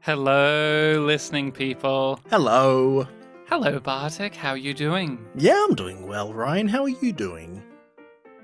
Hello, listening people. Hello. Hello, Bartek. How you doing? Yeah, I'm doing well, Ryan. How are you doing?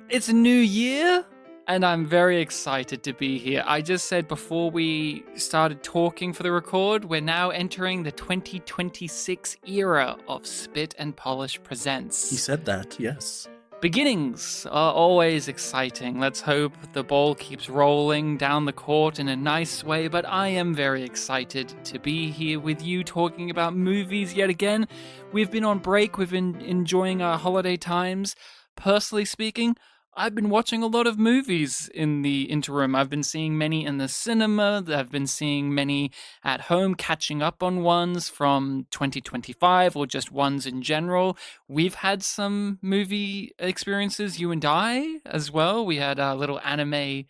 It's a new year, and I'm very excited to be here. I just said before we started talking for the record, we're now entering the 2026 era of Spit and Polish Presents. He said that, yes. Beginnings are always exciting. Let's hope the ball keeps rolling down the court in a nice way, but I am very excited to be here with you talking about movies yet again. We've been on break, we've been enjoying our holiday times. Personally speaking, I've been watching a lot of movies in the interim. I've been seeing many in the cinema, I've been seeing many at home, catching up on ones from 2025 or just ones in general. We've had some movie experiences, you and I, as well. We had a little anime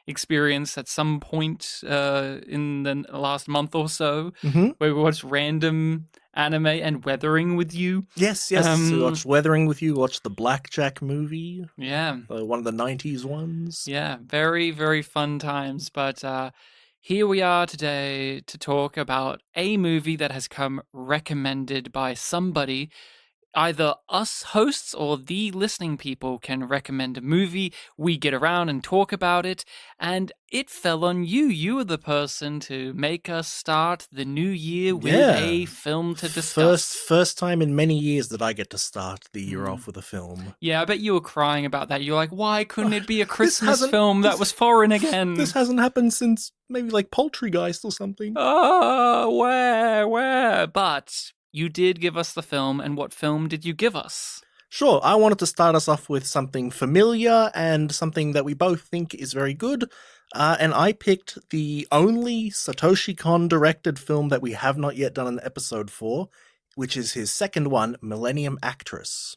experience at some point in the last month or so, where we watched random anime and weathering with you. Yes. We watched Weathering with you, watched the Blackjack movie. Yeah. One of the 90s ones. Yeah, very, very fun times. But here we are today to talk about a movie that has come recommended by somebody. Either us hosts or the listening people can recommend a movie. We get around and talk about it, and it fell on you. You were the person to make us start the new year with a film to discuss. First time in many years that I get to start the year off with a film. Yeah, I bet you were crying about that. You're like, why couldn't it be a Christmas film that was foreign again? This hasn't happened since maybe like Poultrygeist or something. Oh, where? But you did give us the film, and what film did you give us? Sure, I wanted to start us off with something familiar and something that we both think is very good, and I picked the only Satoshi Kon directed film that we have not yet done an episode for, which is his second one, Millennium Actress.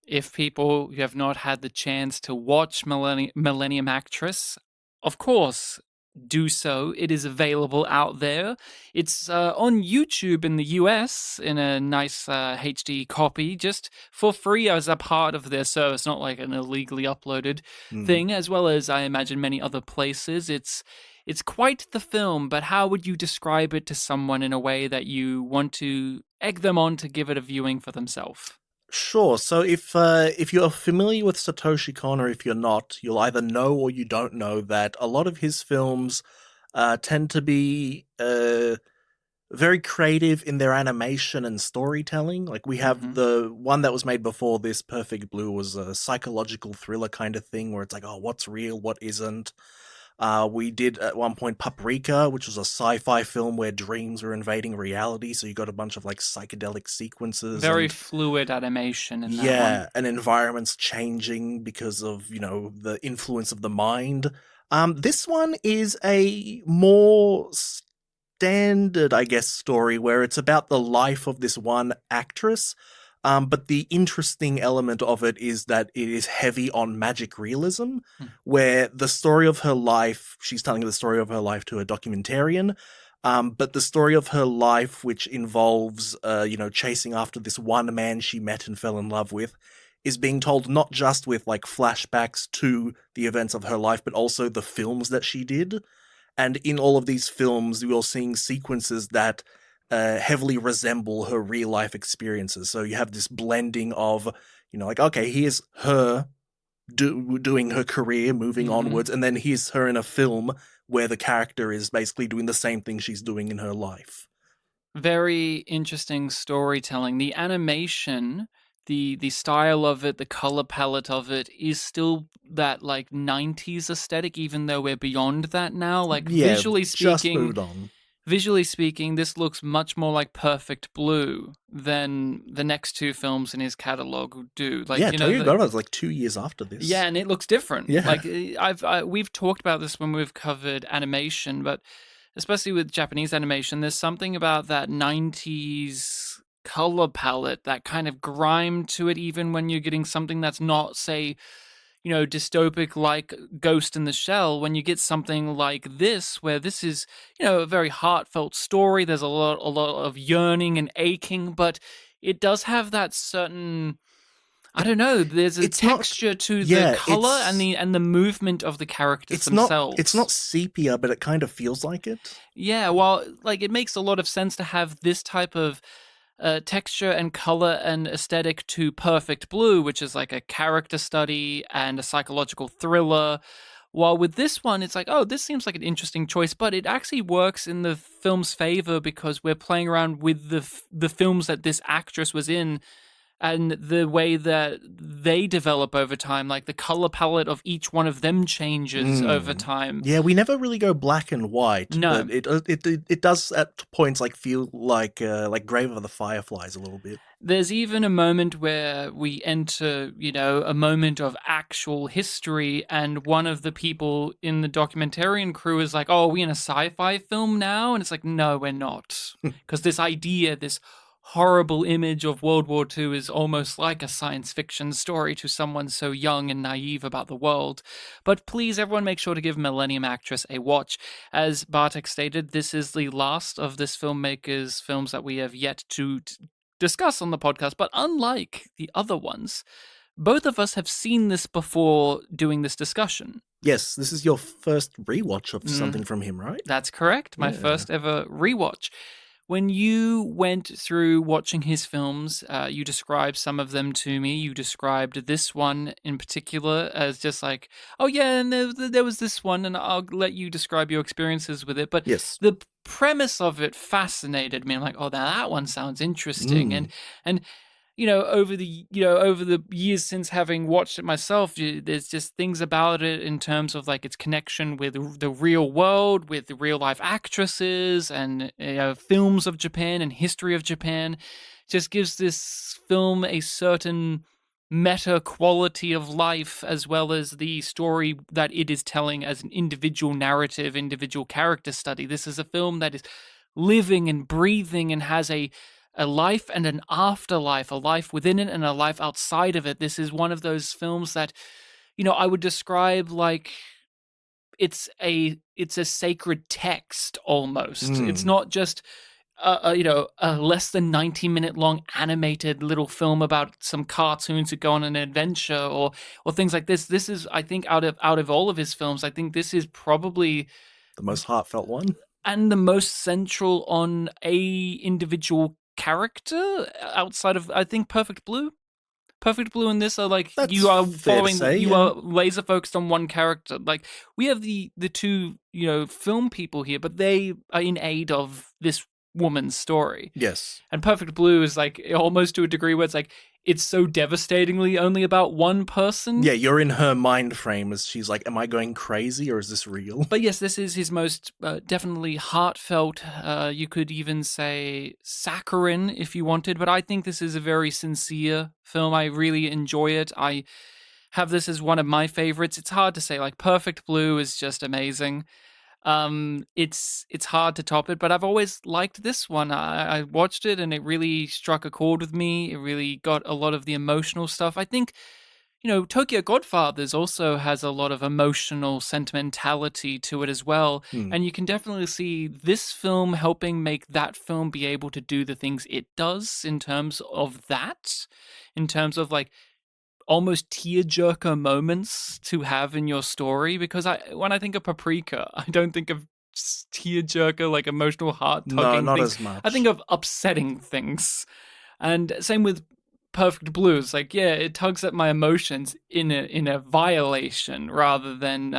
If people who have not had the chance to watch Millennium Actress, of course, do so. It is available out there. It's on YouTube in the US in a nice HD copy, just for free as a part of their service, not like an illegally uploaded thing, as well as I imagine many other places. It's quite the film, but how would you describe it to someone in a way that you want to egg them on to give it a viewing for themselves? Sure. So if you're familiar with Satoshi Kon, or if you're not, you'll either know or you don't know that a lot of his films tend to be very creative in their animation and storytelling. Like we have the one that was made before this, Perfect Blue, was a psychological thriller kind of thing where it's like, oh, what's real, what isn't. We did at one point Paprika, which was a sci-fi film where dreams were invading reality, so you got a bunch of like psychedelic sequences. Very fluid animation in that one. Yeah, and environments changing because of, the influence of the mind. This one is a more standard, I guess, story where it's about the life of this one actress. But the interesting element of it is that it is heavy on magic realism, where the story of her life, she's telling the story of her life to a documentarian, but the story of her life, which involves, chasing after this one man she met and fell in love with, is being told not just with like flashbacks to the events of her life, but also the films that she did. And in all of these films, you're seeing sequences that heavily resemble her real life experiences. So you have this blending of, okay, here's her doing her career, moving onwards, and then here's her in a film where the character is basically doing the same thing she's doing in her life. Very interesting storytelling. The animation, the style of it, the color palette of it is still that like 90s aesthetic, even though we're beyond that now. Like visually speaking, just moved on. Visually speaking, this looks much more like Perfect Blue than the next two films in his catalog do. Like, Toyogawa is like 2 years after this. Yeah, and it looks different. Yeah. Like we've talked about this when we've covered animation, but especially with Japanese animation, there's something about that 90s color palette, that kind of grime to it, even when you're getting something that's not, say, dystopic like Ghost in the Shell. When you get something like this, where this is, a very heartfelt story, there's a lot of yearning and aching, but it does have that certain, I don't know. There's a It's not. texture to the Yeah, color and the movement of the characters it's not. It's themselves. not sepia, but it kind of feels like it. Yeah, well, like it makes a lot of sense to have this type of texture and color and aesthetic to Perfect Blue, which is like a character study and a psychological thriller. While with this one, it's like, oh, this seems like an interesting choice, but it actually works in the film's favor because we're playing around with the films that this actress was in and the way that they develop over time, like the color palette of each one of them changes over time. Yeah, we never really go black and white, No, but it does at points like feel like Grave of the Fireflies a little bit. there's even a moment where we enter, a moment of actual history, and one of the people in the documentarian crew is like, oh, are we in a sci-fi film now? And it's like, no, we're not. Because this idea, this horrible image of World War II is almost like a science fiction story to someone so young and naive about the world. But please, everyone, make sure to give Millennium Actress a watch. As Bartek stated, this is the last of this filmmaker's films that we have yet to discuss on the podcast, but unlike the other ones, both of us have seen this before doing this discussion. Yes, this is your first rewatch of Mm. something from him, right? That's correct. My Yeah. first ever rewatch. When you went through watching his films, you described some of them to me. You described this one in particular as just like, oh yeah, and there was this one, and I'll let you describe your experiences with it. But Yes. the premise of it fascinated me. I'm like, oh, now that one sounds interesting. And over the years since having watched it myself, there's just things about it in terms of like its connection with the real world, with the real life actresses, and films of Japan and history of Japan. Just gives this film a certain meta quality of life, as well as the story that it is telling as an individual narrative, individual character study. This is a film that is living and breathing and has a life and an afterlife, a life within it and a life outside of it. This is one of those films that, I would describe like it's a sacred text almost. It's not just a less than 90-minute long animated little film about some cartoons who go on an adventure or things like this. This is, I think, out of all of his films, I think this is probably The most heartfelt one. and the most central on a individual character outside of, I think, Perfect Blue. Perfect Blue and this are like That's you are fair to following, say, you yeah. are laser focused on one character. Like we have the two film people here, but they are in aid of this woman's story. Yes. And Perfect Blue is like almost to a degree where it's like it's so devastatingly only about one person. Yeah, you're in her mind frame as she's like, am I going crazy or is this real? But yes, this is his most definitely heartfelt, you could even say saccharine if you wanted, but I think this is a very sincere film. I really enjoy it. I have this as one of my favorites. It's hard to say, like Perfect Blue is just amazing. It's hard to top it, but I've always liked this one. I watched it and it really struck a chord with me. It really got a lot of the emotional stuff. I think Tokyo Godfathers also has a lot of emotional sentimentality to it as well. And you can definitely see this film helping make that film be able to do the things it does in terms of that, in terms of like almost tearjerker moments to have in your story. Because when I think of Paprika, I don't think of tearjerker, like emotional heart tugging No, not things. as much. I think of upsetting things. And same with Perfect Blue. It's like, yeah, it tugs at my emotions in a violation rather than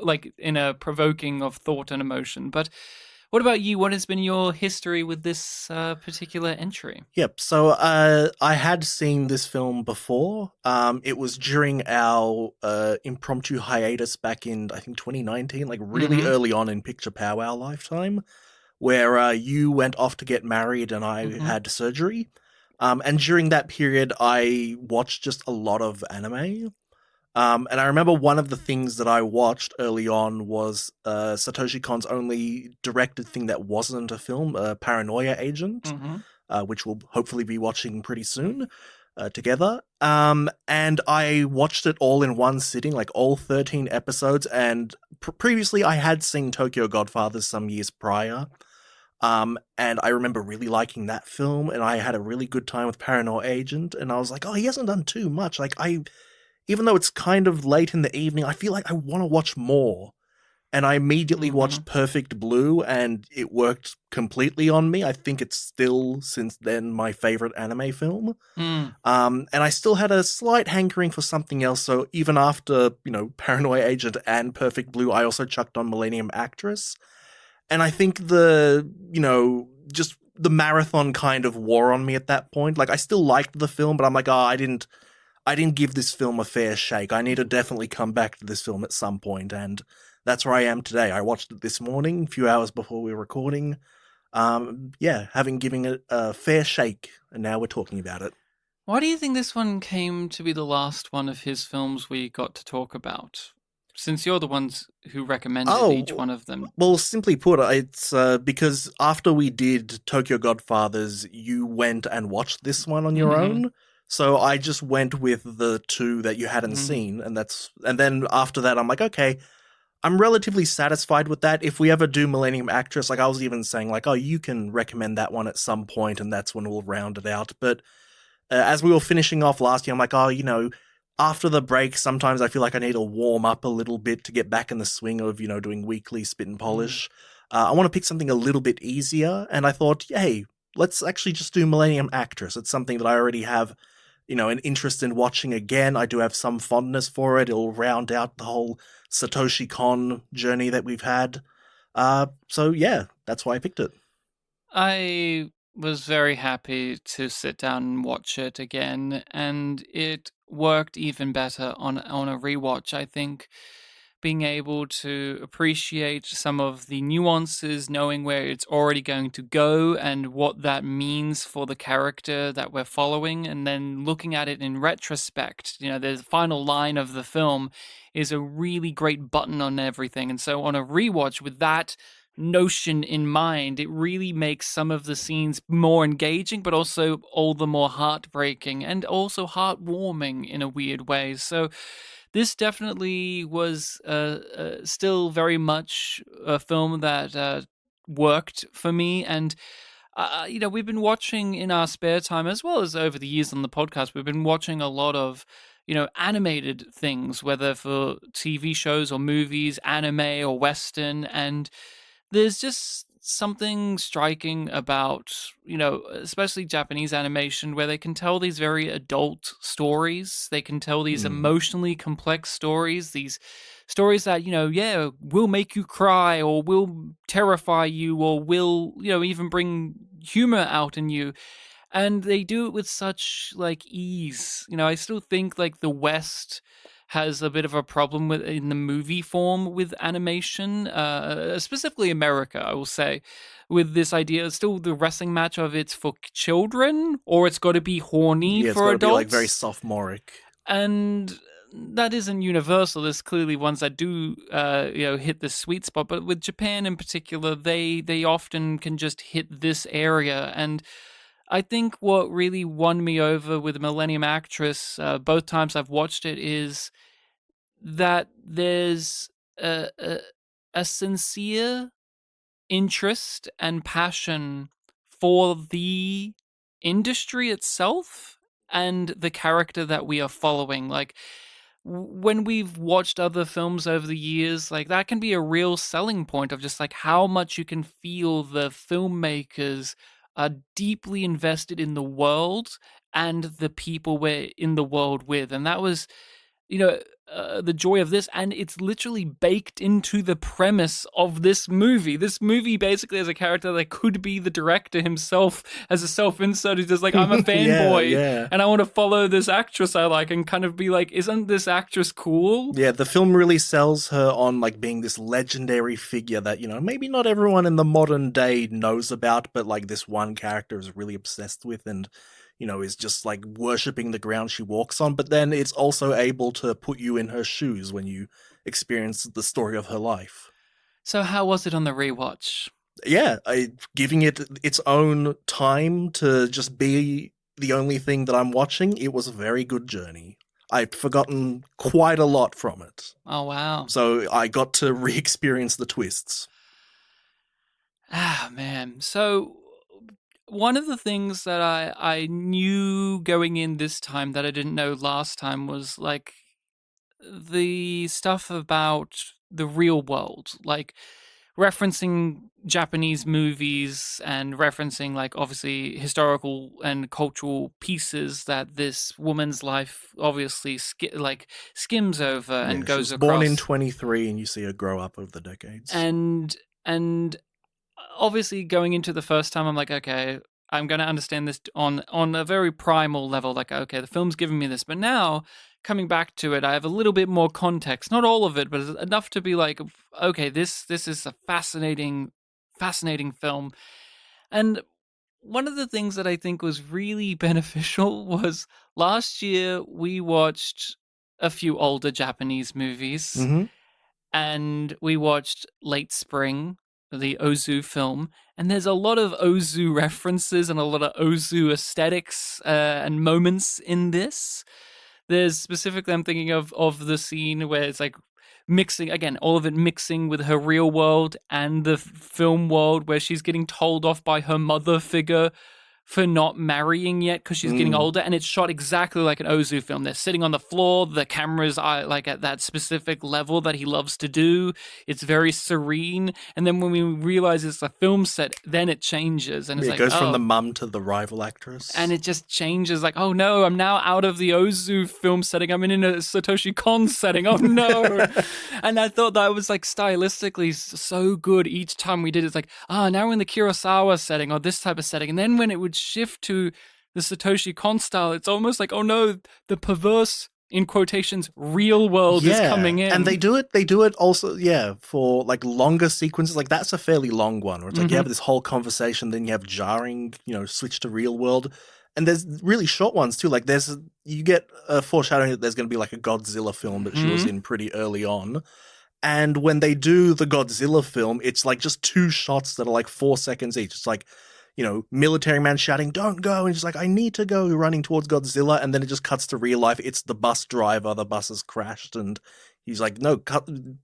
like in a provoking of thought and emotion. But what about you? What has been your history with this particular entry? Yep. So I had seen this film before. It was during our impromptu hiatus back in, I think, 2019, like really early on in Picture Powwow lifetime, where you went off to get married and I had surgery. And during that period, I watched just a lot of anime. And I remember one of the things that I watched early on was Satoshi Kon's only directed thing that wasn't a film, Paranoia Agent, which we'll hopefully be watching pretty soon together. And I watched it all in one sitting, like all 13 episodes. And previously I had seen Tokyo Godfathers some years prior. And I remember really liking that film, and I had a really good time with Paranoid Agent, and I was like, oh, he hasn't done too much. Even though it's kind of late in the evening, I feel like I want to watch more. And I immediately Mm-hmm. watched Perfect Blue, and it worked completely on me. I think it's still, since then, my favorite anime film. Mm. And I still had a slight hankering for something else. So even after, Paranoid Agent and Perfect Blue, I also chucked on Millennium Actress. And I think just the marathon kind of wore on me at that point. Like I still liked the film, but I'm like, oh, I didn't give this film a fair shake. I need to definitely come back to this film at some point, and that's where I am today. I watched it this morning, a few hours before we were recording. Yeah, having given it a fair shake, and now we're talking about it. Why do you think this one came to be the last one of his films we got to talk about? Since you're the ones who recommended each Oh, one of them. well, simply put, it's because after we did Tokyo Godfathers, you went and watched this one on your Mm-hmm. own. So I just went with the two that you hadn't Mm-hmm. seen, and then after that, I'm like, okay, I'm relatively satisfied with that. If we ever do Millennium Actress, like I was even saying, like, oh, you can recommend that one at some point, and that's when we'll round it out. But as we were finishing off last year, I'm like, oh, after the break, sometimes I feel like I need to warm up a little bit to get back in the swing of, doing weekly spit and Mm. polish. I want to pick something a little bit easier, and I thought, hey, let's actually just do Millennium Actress. It's something that I already have, an interest in watching again. I do have some fondness for it. It'll round out the whole Satoshi Kon journey that we've had. So yeah, that's why I picked it. I was very happy to sit down and watch it again, and it worked even better on a rewatch. I think being able to appreciate some of the nuances, knowing where it's already going to go and what that means for the character that we're following, and then looking at it in retrospect. The final line of the film is a really great button on everything. And so on a rewatch with that notion in mind, it really makes some of the scenes more engaging, but also all the more heartbreaking and also heartwarming in a weird way. So this definitely was still very much a film that worked for me. And we've been watching in our spare time, as well as over the years on the podcast, we've been watching a lot of animated things, whether for TV shows or movies, anime or western. And there's just something striking about, especially Japanese animation, where they can tell these very adult stories. They can tell these Hmm. emotionally complex stories, these stories that, yeah, will make you cry or will terrify you or will, even bring humor out in you. And they do it with such like ease. I still think like the West has a bit of a problem with in the movie form with animation, specifically America, I will say, with this idea. Still, the wrestling match of it's for children or it's got to be horny Yeah, it's for got to be like very adults, sophomoric. and that isn't universal. There's clearly ones that do, hit the sweet spot. But with Japan in particular, they often can just hit this area. And I think what really won me over with Millennium Actress, both times I've watched it, is that there's a sincere interest and passion for the industry itself and the character that we are following. Like, when we've watched other films over the years, like that can be a real selling point of just like how much you can feel the filmmakers are deeply invested in the world and the people we're in the world with. And that was, you know, the joy of this, and it's literally baked into the premise of this movie. This movie basically has a character that could be the director himself as a self-insert who's just like, I'm a Yeah, fanboy yeah. and I want to follow this actress I like, and kind of be like, isn't this actress cool? Yeah, the film really sells her on like being this legendary figure that, maybe not everyone in the modern day knows about, but like this one character is really obsessed with and, is just like worshipping the ground she walks on. But then it's also able to put you in her shoes when you experience the story of her life. So how was it on the rewatch? Yeah, giving it its own time to just be the only thing that I'm watching, it was a very good journey. I'd forgotten quite a lot from it. Oh wow. So I got to re experience the twists. Ah, man. So one of the things that I knew going in this time that I didn't know last time was like the stuff about the real world, like referencing Japanese movies and referencing like obviously historical and cultural pieces that this woman's life obviously skims over and Yeah, she goes was born in across. 23, and you see her grow up over the decades. And obviously going into the first time I'm like, okay, I'm going to understand this on a very primal level, like, okay, the film's giving me this. But now coming back to it, I have a little bit more context, not all of it, but enough to be like, okay, this is a fascinating film. And one of the things that I think was really beneficial was last year we watched a few older Japanese movies, Hmm. and we watched Late Spring, the Ozu film, and there's a lot of Ozu references and a lot of Ozu aesthetics and moments in this. There's specifically, I'm thinking of the scene where it's like mixing again, all of it mixing with her real world and the film world, where she's getting told off by her mother figure for not marrying yet because she's getting Mm. older, and it's shot exactly like an Ozu film. They're sitting on the floor, the cameras are like at that specific level that he loves to do. It's very serene, and then when we realize it's a film set, then it changes, and it's Yeah, it like, goes from the oh, mum to the rival and actress. it just changes like, oh no, I'm now out of the Ozu film setting, I'm in a Satoshi Kon setting, oh no. And I thought that was like stylistically so good each time we did. It's like, now we're in the Kurosawa setting or this type of setting, and then when it would shift to the Satoshi Kon style, it's almost like, oh no, the perverse, in quotations, real world is Yeah, coming and in. they do it also, yeah, for like longer sequences. Like that's a fairly long one where it's like you Mm-hmm. have this whole conversation, then you have jarring, switch to real world. And there's really short ones too. Like you get a foreshadowing that there's going to be like a Godzilla film that she was Mm-hmm. in pretty early on. And when they do the Godzilla film, it's like just two shots that are like 4 seconds each. It's like, military man shouting, "Don't go," and she's like, "I need to go," running towards Godzilla, and then it just cuts to real life. It's the bus driver. The bus has crashed, and he's like, "No,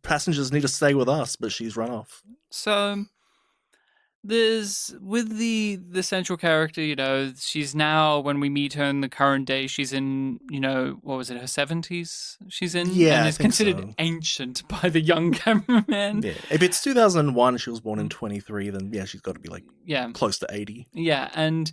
passengers need to stay with us," but she's run off. So there's with the central character, she's now, when we meet her in the current day, she's in, what was it, her 70s she's in, Yeah, and I is think considered so. ancient by the young cameraman. Yeah, if it's 2001, she was born in 23, then yeah, she's got to be like Yeah. close to 80. Yeah, and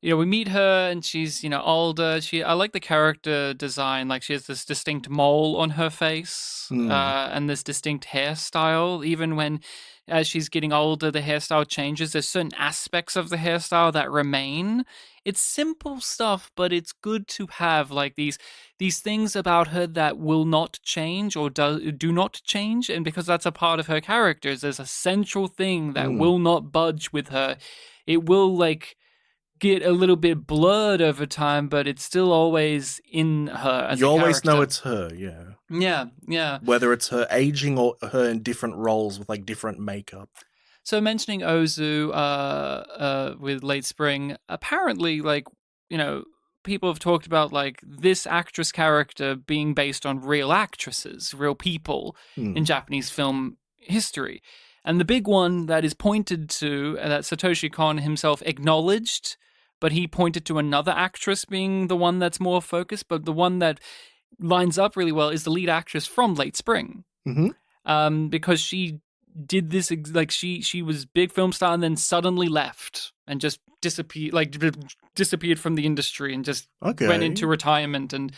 we meet her and she's, older. I like the character design. Like she has this distinct mole on her face, Hmm. and this distinct hairstyle. Even when as she's getting older, the hairstyle changes. There's certain aspects of the hairstyle that remain. It's simple stuff, but it's good to have like these things about her that will not change or do not change, and because that's a part of her character, there's a central thing that Hmm. will not budge with her. It will like get a little bit blurred over time, but it's still always in her as You a always know character. it's her, yeah. Yeah, yeah. Whether it's her aging or her in different roles with like different makeup. So mentioning Ozu with Late Spring, apparently, like, you know, people have talked about like this actress character being based on real actresses, real people in Hmm. Japanese film history. And the big one that is pointed to, that Satoshi Kon himself acknowledged, but he pointed to another actress being the one that's more focused, but the one that lines up really well is the lead actress from Late Spring, Mm-hmm. because she did this like she was big film star and then suddenly left and just disappeared, like disappeared from the industry and just went into Okay. retirement, and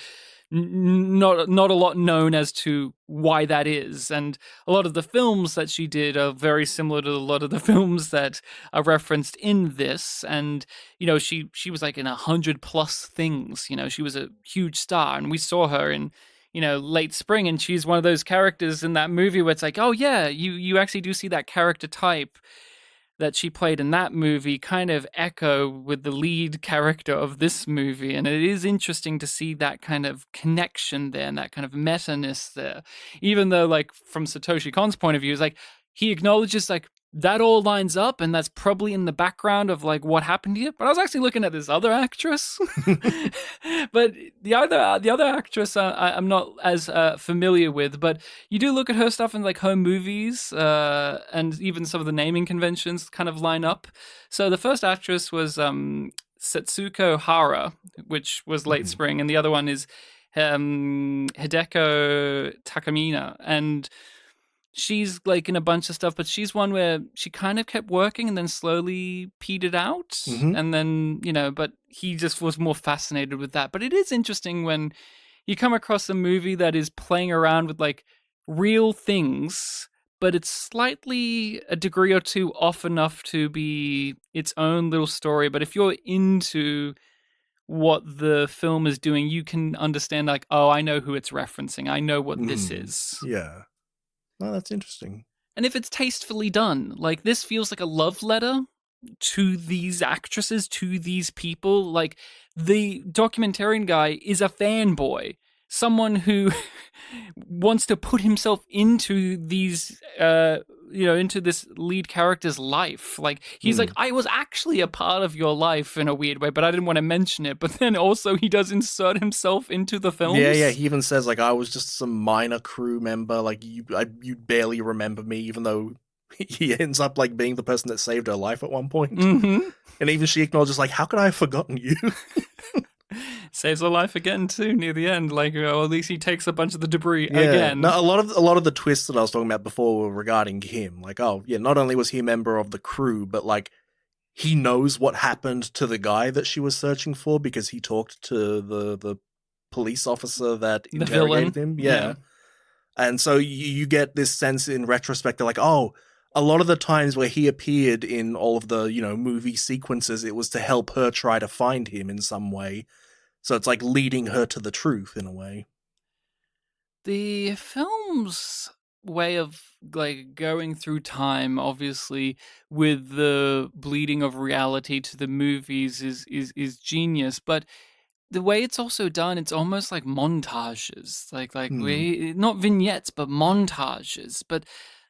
not a lot known as to why that is. And a lot of the films that she did are very similar to a lot of the films that are referenced in this. And she was like in 100+ things. She was a huge star, and we saw her in Late Spring, and she's one of those characters in that movie where it's like, oh yeah, you actually do see that character type that she played in that movie kind of echo with the lead character of this movie. And it is interesting to see that kind of connection there and that kind of meta-ness there. Even though, like, from Satoshi Kon's point of view, it's like he acknowledges, like, that all lines up, and that's probably in the background of like what happened here. But I was actually looking at this other actress, but the other actress I'm not as familiar with. But you do look at her stuff in like her movies, and even some of the naming conventions kind of line up. So the first actress was Setsuko Hara, which was Late Mhm. Spring, and the other one is Hideko Takamina, and she's like in a bunch of stuff, but she's one where she kind of kept working and then slowly petered out. Mhm. And then, but he just was more fascinated with that. But it is interesting when you come across a movie that is playing around with like real things, but it's slightly a degree or two off enough to be its own little story. But if you're into what the film is doing, you can understand like, oh, I know who it's referencing. I know what this Mm. is. Yeah. Oh, that's interesting. And if it's tastefully done, like this feels like a love letter to these actresses, to these people. Like the documentarian guy is a fanboy, someone who wants to put himself into these, into this lead character's life. Like he's like, Mm. I was actually a part of your life in a weird way, but I didn't want to mention it. But then also he does insert himself into the Yeah, yeah. films. He even says like I was just some minor crew member. Like you barely remember me, even though he ends up like being the person that saved her life at one point. Mm-hmm. And even she acknowledges like, how could I have forgotten you? Saves her life again too near the end. Like, or at least he takes a bunch of the debris Yeah. again. Now a lot of the twists that I was talking about before were regarding him. Like, oh yeah, not only was he a member of the crew, but like he knows what happened to the guy that she was searching for because he talked to the police officer that The villain. interrogated him. Yeah. Yeah. And so you get this sense in retrospect, like, oh, a lot of the times where he appeared in all of the, movie sequences, it was to help her try to find him in some way. So it's like leading her to the truth in a way. The film's way of like going through time, obviously, with the bleeding of reality to the movies is genius. But the way it's also done, it's almost like montages, like Hmm. we not vignettes, but montages. But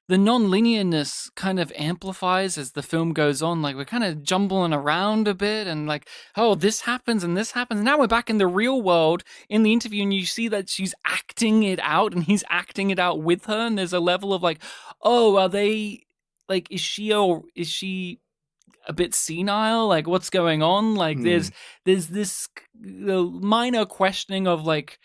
the non-linearness kind of amplifies as the film goes on. Like we're kind of jumbling around a bit, and like, oh, this happens and this happens. Now we're back in the real world in the interview, and you see that she's acting it out, and he's acting it out with her. And there's a level of like, oh, are they like, is she a bit senile? Like, what's going on? Like, Hmm. there's this minor questioning of like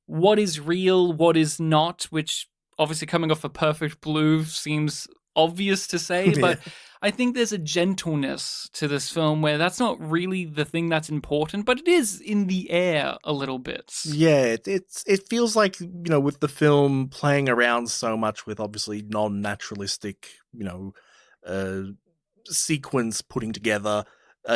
what is real, what is not, which obviously coming off a Perfect Blue seems obvious to say, Yeah. but I think there's a gentleness to this film where that's not really the thing that's important, but it is in the air a little bit. Yeah, it feels like, with the film playing around so much with obviously non-naturalistic, uh sequence putting together,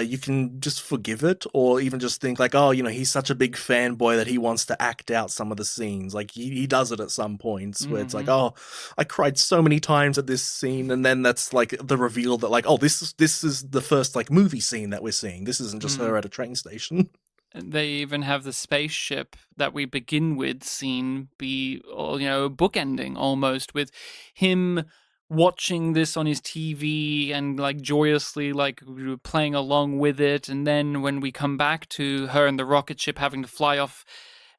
you can just forgive it, or even just think like, oh, he's such a big fanboy that he wants to act out some of the scenes. Like he does it at some points where it's like, Mm-hmm. oh, I cried so many times at this scene, and then that's like the reveal that like, oh, this is the first like movie scene that we're seeing. This isn't just her Mm. at a train station. They even have the spaceship that we begin with scene be, bookending almost with him watching this on his TV and like joyously like playing along with it. And then when we come back to her and the rocket ship having to fly off,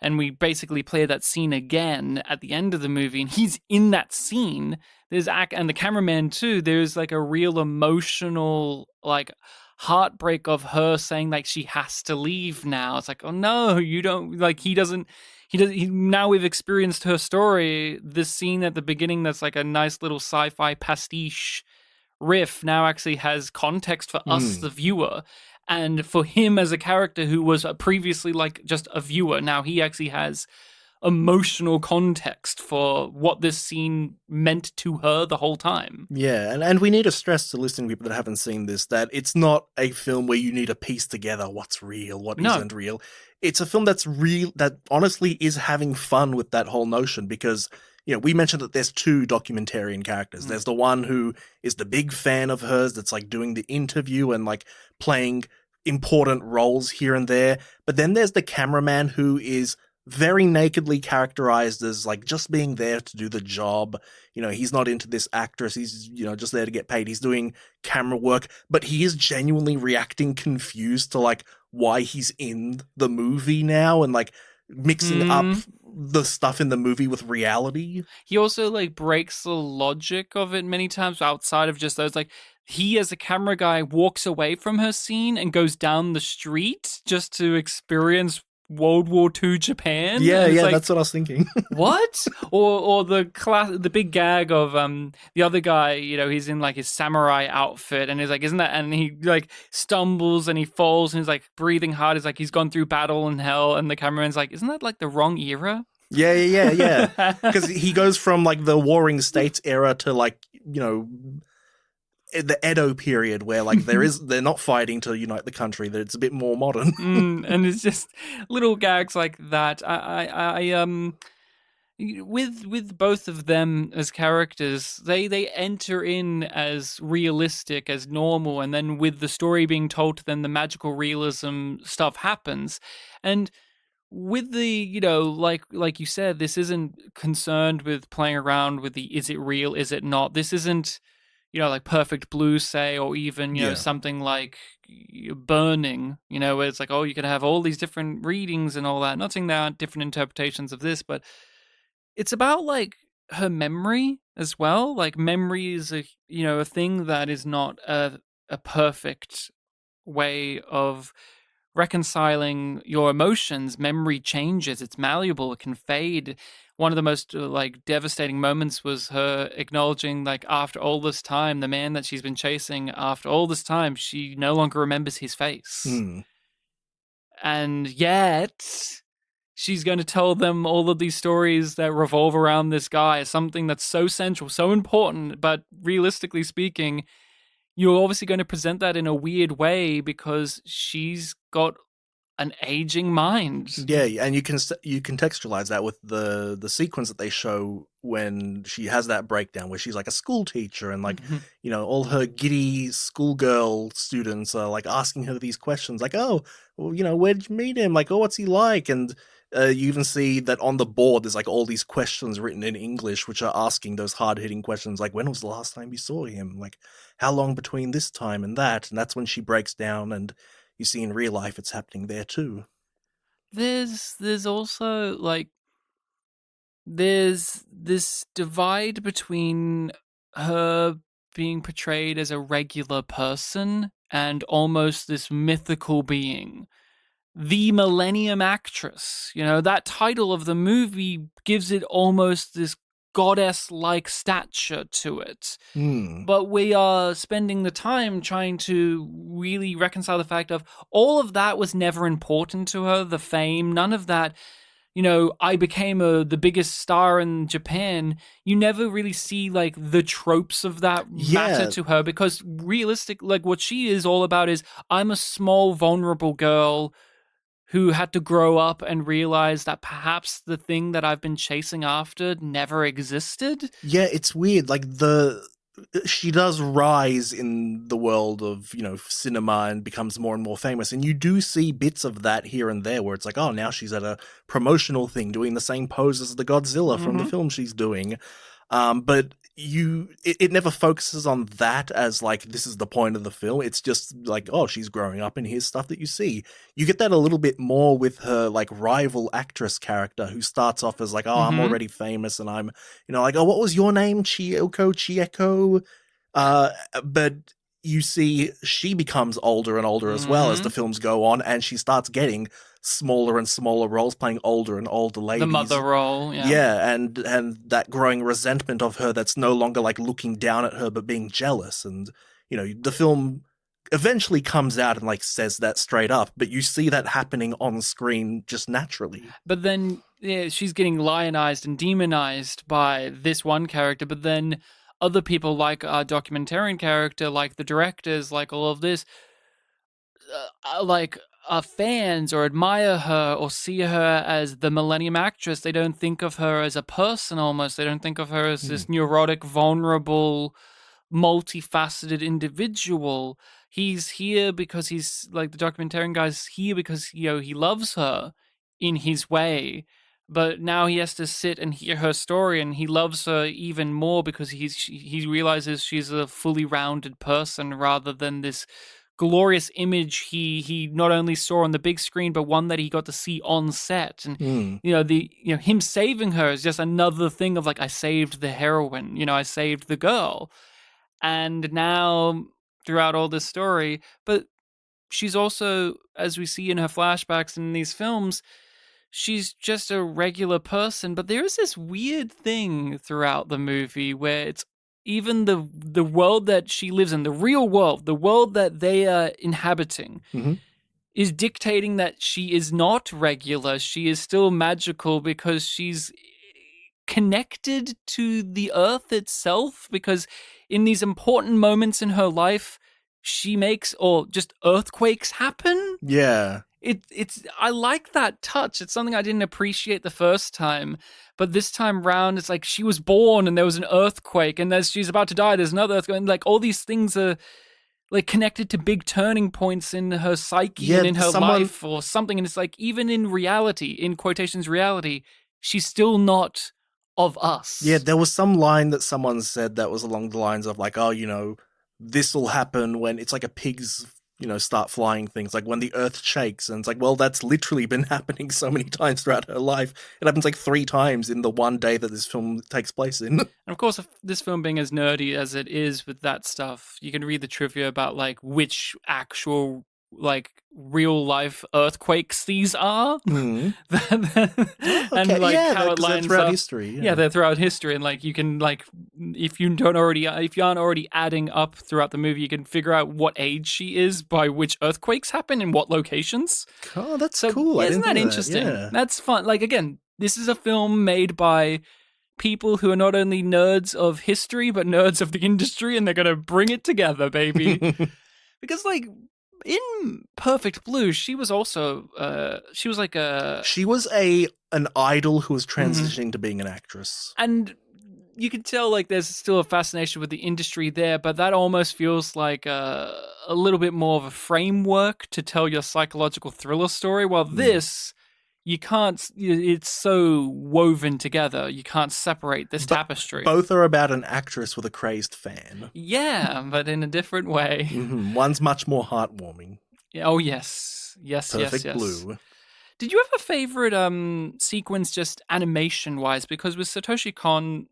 and we basically play that scene again at the end of the movie, and he's in that scene. And the cameraman too. There's like a real emotional like heartbreak of her saying like she has to leave now. It's like, oh no, you don't, like he doesn't now we've experienced her story. This scene at the beginning that's like a nice little sci-fi pastiche riff now actually has context for us Mm. the viewer, and for him as a character who was previously like just a viewer, now he actually has emotional context for what this scene meant to her the whole time. Yeah, and we need to stress to listening people that haven't seen this that it's not a film where you need to piece together what's real, what No. isn't real. It's a film that's real, that honestly is having fun with that whole notion because, we mentioned that there's two documentarian characters. Mm. There's the one who is the big fan of hers that's like doing the interview and like playing important roles here and there. But then there's the cameraman who is very nakedly characterized as like just being there to do the job. He's not into this actress. He's, just there to get paid. He's doing camera work, but he is genuinely reacting confused to like why he's in the movie now and like mixing up Hmm. the stuff in the movie with reality. He also like breaks the logic of it many times outside of just those like he as a camera guy walks away from her scene and goes down the street just to experience World War II Japan, Yeah, and it's yeah, like that's what I was thinking. what? Or the big gag of the other guy, he's in like his samurai outfit and he's like, isn't that, and he like stumbles and he falls and he's like breathing hard, he's like he's gone through battle and hell, and the cameraman's like, isn't that like the wrong era? Yeah, yeah, yeah, yeah. Because he goes from like the Warring States era to like the Edo period where like they're not fighting to unite the country. That it's a bit more modern. And it's just little gags like that. With both of them as characters, they enter in as realistic, as normal, and then with the story being told to them, the magical realism stuff happens. And with the, like you said, this isn't concerned with playing around with the is it real, is it not. This isn't, like Perfect Blue, say, or even, Yeah. something like Burning, where it's like, oh, you can have all these different readings and all that. Not saying there aren't different interpretations of this, but it's about like her memory as well. Like memory is a thing that is not a perfect way of reconciling your emotions. Memory changes, it's malleable, it can fade. One of the most like devastating moments was her acknowledging, like, after all this time, the man that she's been chasing, after all this time, she no longer remembers his face. Hmm. And yet she's going to tell them all of these stories that revolve around this guy, something that's so central, so important, but realistically speaking, you're obviously going to present that in a weird way because she's got an aging mind. Yeah, and you contextualize that with the sequence that they show when she has that breakdown where she's like a school teacher and like all her giddy schoolgirl students are like asking her these questions like, oh, well, where did you meet him, like, oh, what's he like, and you even see that on the board there's like all these questions written in English which are asking those hard-hitting questions like, when was the last time you saw him, like how long between this time and that, and that's when she breaks down, and you see in real life it's happening there too. There's also like there's this divide between her being portrayed as a regular person and almost this mythical being, the Millennium Actress. That title of the movie gives it almost this goddess like stature to it. Hmm. But we are spending the time trying to really reconcile the fact of all of that was never important to her, the fame, none of that. I became the biggest star in Japan. You never really see like the tropes of that matter Yeah, to her because realistic, like what she is all about is I'm a small, vulnerable girl who had to grow up and realize that perhaps the thing that I've been chasing after never existed. yeah, it's weird. Like the she does rise in the world of cinema and becomes more and more famous, and you do see bits of that here and there where it's like, oh, now she's at a promotional thing doing the same pose as the Godzilla from the Mm-hmm. film she's doing. But it never focuses on that as like this is the point of the film. It's just like, oh, she's growing up and here's stuff that you see. You get that a little bit more with her like rival actress character who starts off as like, oh, I'm Mm-hmm. already famous and I'm like, oh, what was your name, Chieko. uh but you see she becomes older and older as well as Mm-hmm. the films go on, and she starts getting smaller and smaller roles playing older and older The ladies. mother role, yeah. Yeah, and that growing resentment of her that's no longer like looking down at her but being jealous, and the film eventually comes out and like says that straight up, but you see that happening on screen just naturally. But then, yeah, she's getting lionized and demonized by this one character, but then other people, like our documentarian character, like the directors, like all of this, like fans or admire her or see her as the Millennium Actress. They don't think of her as a person almost. They don't think of her as Hmm. this neurotic, vulnerable, multifaceted individual. He's here because he's like the documentarian guy's here because he loves her. in his way. But now he has to sit and hear her story, and he loves her even more because he realizes she's a fully rounded person rather than this glorious image he not only saw on the big screen but one that he got to see on set. And Mm. him saving her is just another thing of like, I saved the heroine, I saved the girl. And now throughout all this story, but she's also, as we see in her flashbacks in these films, she's just a regular person. But there is this weird thing throughout the movie where it's even the world that she lives in, the real world, the world that they are inhabiting, Mm-hmm. is dictating that she is not regular. She is still magical because she's connected to the earth itself, because in these important moments in her life, she makes or just earthquakes happen. Yeah. It's I like that touch. It's something I didn't appreciate the first time, but this time round, it's like she was born and there was an earthquake, and as she's about to die, there's another earthquake. And like all these things are like connected to big turning points in her psyche Yeah, and in her someone- life or something. And it's like, even in reality, in quotations, reality, she's still not of us. Yeah, there was some line that someone said that was along the lines of like, oh, this will happen when it's like a pig's, start flying things, like when the earth shakes. And it's like, well, that's literally been happening so many times throughout her life. It happens like 3 times in the one day that this film takes place in. And of course, if this film being as nerdy as it is with that stuff, you can read the trivia about like which actual like real life earthquakes these are. Mm. And like yeah, how it lines throughout up. history. Yeah, they're throughout history, and like you can like if you aren't already adding up throughout the movie, you can figure out what age she is by which earthquakes happen in what locations. Oh, that's So cool. yeah, I isn't didn't that think of interesting? Yeah. That's fun. Like again, this is a film made by people who are not only nerds of history but nerds of the industry, and they're gonna bring it together, baby. Because like in Perfect Blue, she was also she was like a She was an idol who was transitioning to being an actress. and you can tell like there's still a fascination with the industry there, but that almost feels like a little bit more of a framework to tell your psychological thriller story. While this, you can't. It's so woven together, you can't separate this tapestry. Both are about an actress with a crazed fan. Yeah, but in a different way. Mm-hmm. One's much more heartwarming. Oh yes, yes, Perfect yes. Blue. Did you have a favorite sequence, just animation wise? Because with Satoshi Kon,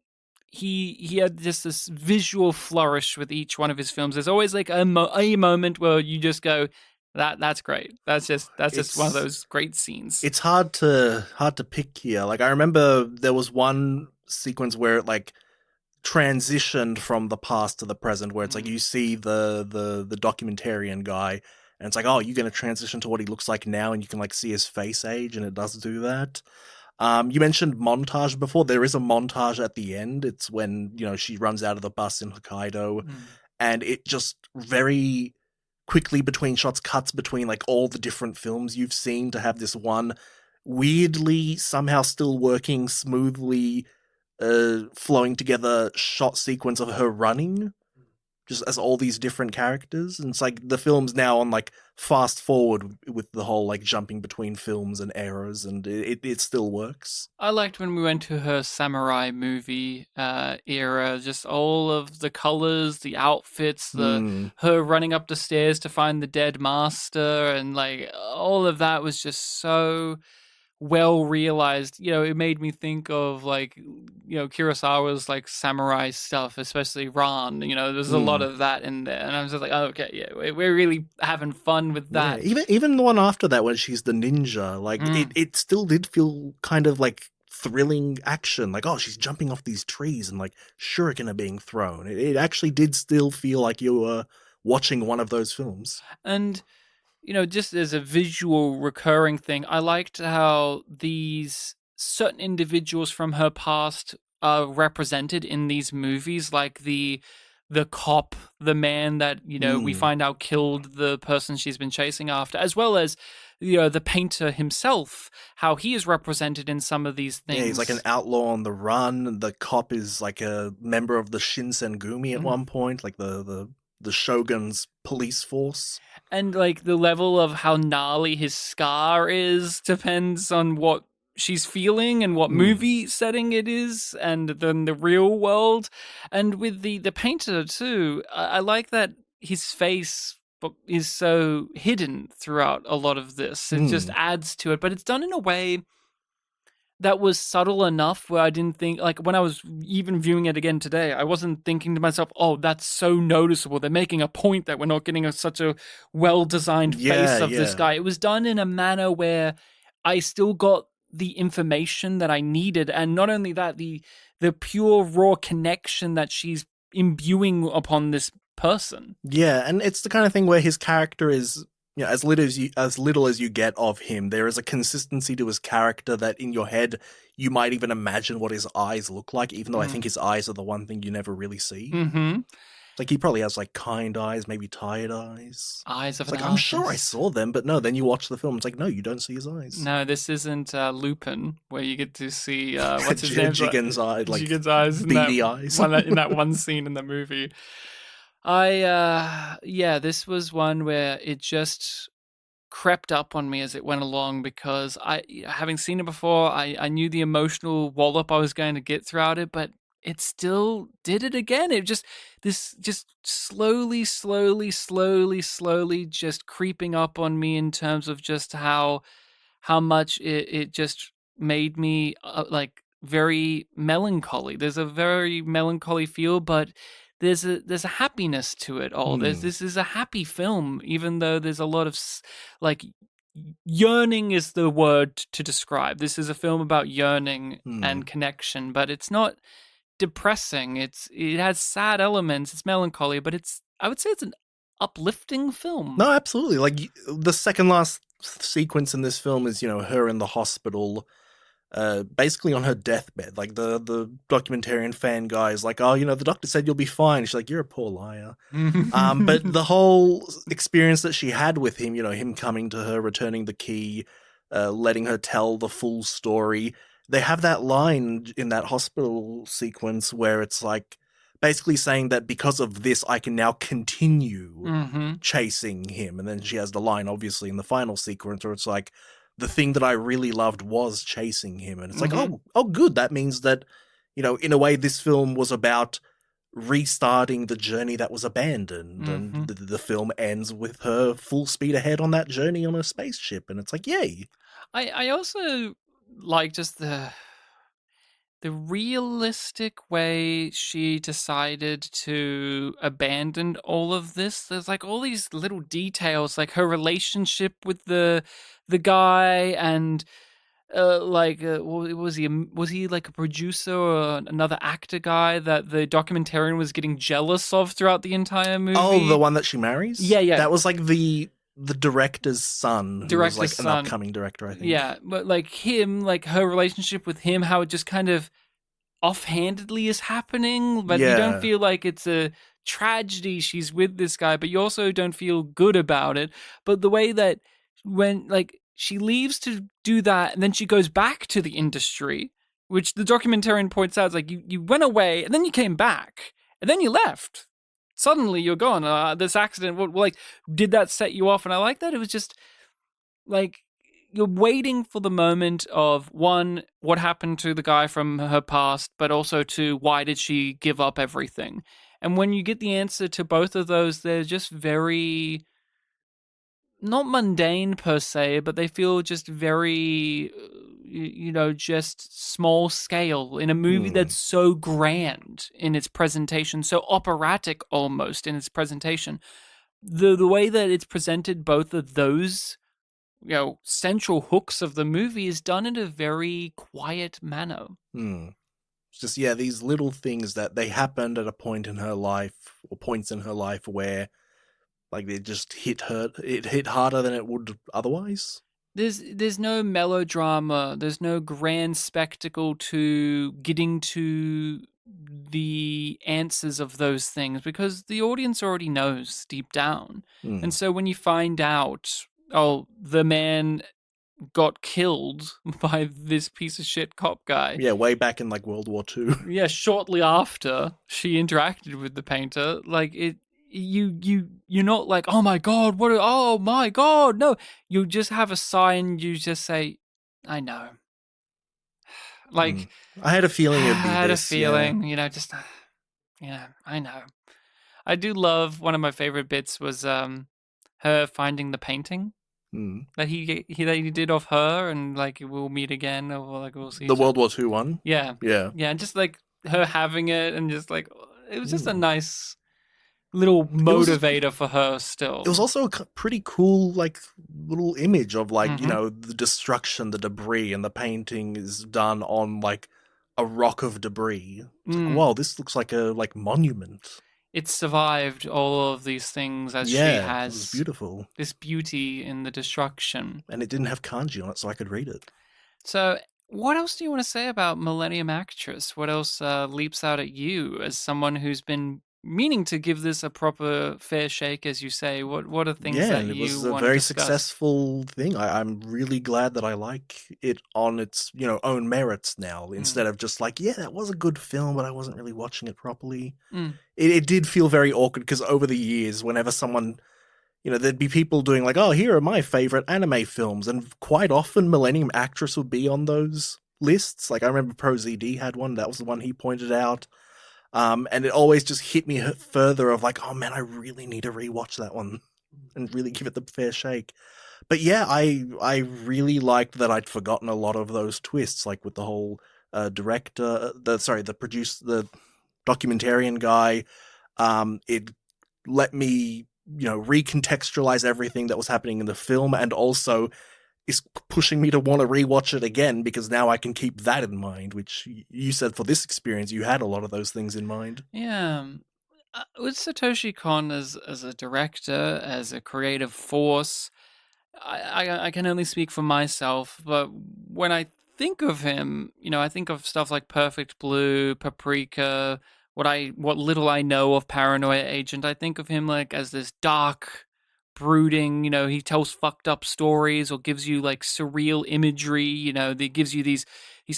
he had just this visual flourish with each one of his films. There's always like a moment where you just go, that's great. That's just one of those great scenes. It's hard to pick here. Like I remember there was one sequence where it like transitioned from the past to the present, where it's like you see the documentarian guy, and it's like, oh, you're going to transition to what he looks like now, and you can like see his face age, and it does do that. You mentioned montage before. There is a montage at the end. It's when she runs out of the bus in Hokkaido, and it just very quickly between shots cuts between like all the different films you've seen to have this one weirdly somehow still working smoothly flowing together shot sequence of her running just as all these different characters. And it's like the film's now on like fast forward with the whole like jumping between films and eras, and it still works. I liked when we went to her samurai movie era, just all of the colors, the outfits, her running up the stairs to find the dead master, and like all of that was just so well realized. It made me think of like Kurosawa's like samurai stuff, especially Ran. There's a lot of that in there, and I was just like, oh, okay, yeah, we're really having fun with that. Yeah, even the one after that when she's the ninja, like it still did feel kind of like thrilling action, like, oh, she's jumping off these trees and like shuriken are being thrown. It actually did still feel like you were watching one of those films. And just as a visual recurring thing, I liked how these certain individuals from her past are represented in these movies, like the cop, the man that, we find out killed the person she's been chasing after, as well as, the painter himself, how he is represented in some of these things. Yeah, he's like an outlaw on the run. The cop is like a member of the Shinsengumi at one point, like the the Shogun's police force. And like the level of how gnarly his scar is depends on what she's feeling and what movie setting it is, and then the real world. And with the painter too, I like that his face is so hidden throughout a lot of this. It just adds to it, but it's done in a way that was subtle enough where I didn't think, like when I was even viewing it again today, I wasn't thinking to myself, oh, that's so noticeable. They're making a point that we're not getting such a well-designed face of this guy. It was done in a manner where I still got the information that I needed. And not only that, the pure raw connection that she's imbuing upon this person. Yeah, and it's the kind of thing where his character is, you know, as little as you get of him. There is a consistency to his character that in your head you might even imagine what his eyes look like, even though I think his eyes are the one thing you never really see. Mm-hmm. Like he probably has like kind eyes, maybe tired eyes. Eyes of it's an like, artist. I'm sure I saw them, but no, then you watch the film, it's like, no, you don't see his eyes. No, this isn't Lupin, where you get to see what's his name? Jigen's eyes, like Jigen's eyes, beady eyes. in that one scene in the movie. This was one where it just crept up on me as it went along, because having seen it before, I knew the emotional wallop I was going to get throughout it, but it still did it again. It just slowly just creeping up on me in terms of just how much it just made me like very melancholy. There's a very melancholy feel, but there's a happiness to it all. This is a happy film, even though there's a lot of like yearning is the word to describe. This is a film about yearning and connection, but it's not depressing. It has sad elements. It's melancholy, but I would say it's an uplifting film. No, absolutely. Like the second last sequence in this film is, you know, her in the hospital, basically on her deathbed. Like the documentarian fan guy is like, oh, you know, the doctor said you'll be fine. She's like, you're a poor liar. But the whole experience that she had with him, you know, him coming to her, returning the key, letting her tell the full story. They have that line in that hospital sequence where it's like basically saying that because of this, I can now continue chasing him. And then she has the line, obviously, in the final sequence where it's like, the thing that I really loved was chasing him. And it's like, oh, good. That means that, you know, in a way, this film was about restarting the journey that was abandoned. And the film ends with her full speed ahead on that journey on a spaceship. And it's like, yay. I also like just the realistic way she decided to abandon all of this. There's like all these little details, like her relationship with the guy, and was he like a producer or another actor guy that the documentarian was getting jealous of throughout the entire movie? Oh, the one that she marries? Yeah. That was like the director's son, who was like an upcoming director, I think. Yeah, but like him, like her relationship with him, how it just kind of offhandedly is happening, but you don't feel like it's a tragedy she's with this guy, but you also don't feel good about it. But the way that when like she leaves to do that and then she goes back to the industry, which the documentarian points out, is like you went away and then you came back and then you left. Suddenly you're gone. This accident, like, did that set you off? And I like that. It was just like you're waiting for the moment of, one, what happened to the guy from her past, but also to why did she give up everything? And when you get the answer to both of those, they're just very, not mundane per se, but they feel just very, just small scale in a movie that's so grand in its presentation, so operatic almost in its presentation. The way that it's presented, both of those, central hooks of the movie, is done in a very quiet manner. It's just, these little things that they happened at a point in her life, or points in her life where, like, it just hit harder than it would otherwise. There's no melodrama, there's no grand spectacle to getting to the answers of those things, because the audience already knows deep down. And so when you find out, oh, the man got killed by this piece of shit cop guy. Yeah, way back in like World War II. Yeah, shortly after she interacted with the painter, like you're not like, oh my god, oh my god, no. You just have a sigh and you just say, I know. Like, Mm. I had a feeling it'd be I had a this, yeah. feeling, just I know. I do love, one of my favorite bits was her finding the painting Mm. that he did of her, and like we'll meet again, or like we'll see The each other. World War II one? Yeah, Yeah. yeah, and just like her having it, and just like it was just a Mm. nice little It was motivator for her it was still. also a pretty cool, like, little image of, like, Mm-hmm. the destruction, the debris, and the painting is done on, like, a rock of debris. It's like, Mm. wow, this looks like a, like, monument. It survived all of these things as she Yeah, it was has beautiful. this beauty in the destruction. And it didn't have kanji on it, so I could read it. So, what else do you want to say about Millennium Actress? What else leaps out at you as someone who's been meaning to give this a proper fair shake, as you say? What are things Yeah, that and it you was a want to very discuss? successful thing. I'm really glad that I like it on its, own merits now, Mm, instead of just like, yeah, that was a good film, but I wasn't really watching it properly. mm, It did feel very awkward because over the years, whenever someone, there'd be people doing like, oh, here are my favorite anime films, and quite often Millennium Actress would be on those lists. Like I remember Pro ZD had one, that was the one he pointed out. And it always just hit me further of like, oh man, I really need to rewatch that one and really give it the fair shake. But yeah, I really liked that I'd forgotten a lot of those twists, like with the whole director, the documentarian guy. It let me, recontextualize everything that was happening in the film, and also is pushing me to want to rewatch it again because now I can keep that in mind. Which you said for this experience, you had a lot of those things in mind. yeah. With Satoshi Kon as a director, as a creative force, I can only speak for myself, but when I think of him, I think of stuff like Perfect Blue, Paprika, what little I know of Paranoia Agent. I think of him like as this dark, brooding, he tells fucked up stories or gives you like surreal imagery, that gives you these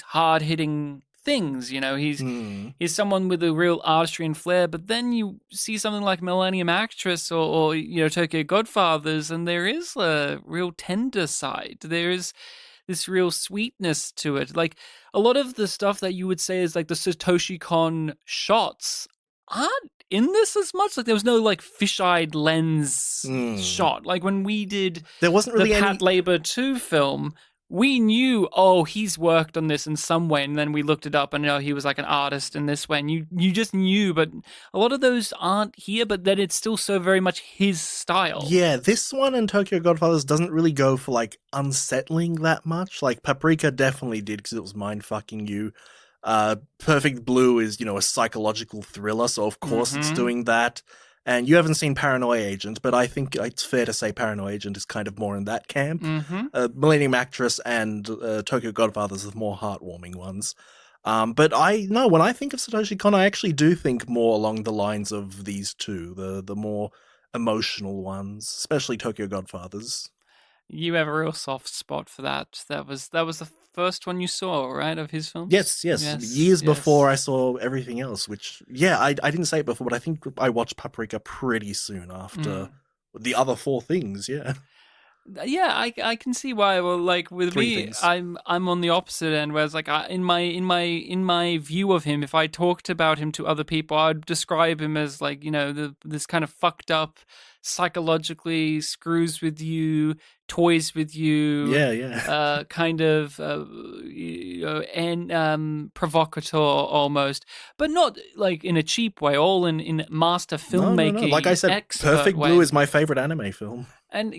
hard hitting things, Hmm. he's someone with a real artistry and flair. But then you see something like Millennium Actress or Tokyo Godfathers, and there is a real tender side. There is this real sweetness to it. Like a lot of the stuff that you would say is like the Satoshi Kon shots aren't in this as much. Like there was no like fish-eyed lens Hmm. shot. Like when we did There wasn't the really Pat any. Labor 2 film, we knew, oh, he's worked on this in some way, and then we looked it up and he was like an artist in this way, and you just knew. But a lot of those aren't here, but then it's still so very much his style. Yeah, this one and Tokyo Godfathers doesn't really go for like unsettling that much. Like Paprika definitely did because it was mind fucking you. Perfect Blue is, a psychological thriller, so of course it's Mm-hmm. doing that. And you haven't seen Paranoia Agent, but I think it's fair to say Paranoia Agent is kind of more in that camp. Mm-hmm. Millennium Actress and Tokyo Godfathers are the more heartwarming ones. But I no, when I think of Satoshi Kon, I actually do think more along the lines of these two, the more emotional ones, especially Tokyo Godfathers. You have a real soft spot for that. That was the first one you saw, right, of his films? Yes, yes, Yes, years before yes. I saw everything else. Which, yeah, I didn't say it before, but I think I watched Paprika pretty soon after Mm. the other four things. Yeah, Yeah, I can see why. Well, like with three me, things. I'm on the opposite end, whereas like in my view of him, if I talked about him to other people, I'd describe him as like this kind of fucked up, psychologically screws with you, toys with you, Yeah, yeah. kind of and provocateur almost, but not like in a cheap way, all in master No, no, no. Like I filmmaking said, expert Perfect Blue way. is my favorite anime film. And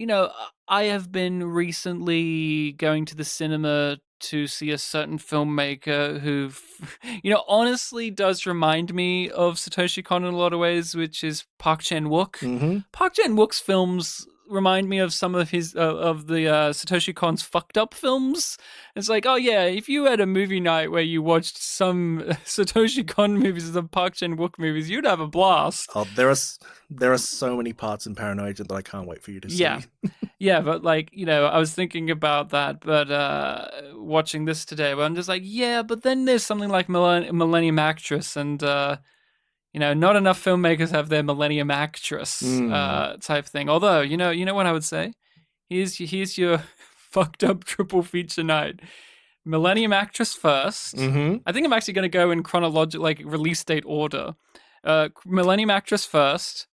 I have been recently going to the cinema to see a certain filmmaker who, honestly does remind me of Satoshi Kon in a lot of ways, which is Park Chan Wook. Hmm. Park Chan Wook's films remind me of some of his of the Satoshi Kon's fucked up films. It's like, oh yeah, if you had a movie night where you watched some Satoshi Kon movies and some Park Chan Wook movies, you'd have a blast. Oh, there are so many parts in Paranoid Agent that I can't wait for you to Yeah. see. Yeah, but like, I was thinking about that, but watching this today, where I'm just like, yeah, but then there's something like Millennium Actress, and not enough filmmakers have their Millennium Actress Mm. type thing. Although, you know what I would say? Here's your fucked up triple feature night. Millennium Actress first. Mm-hmm. I think I'm actually going to go in chronological, like release date order. Millennium Actress first.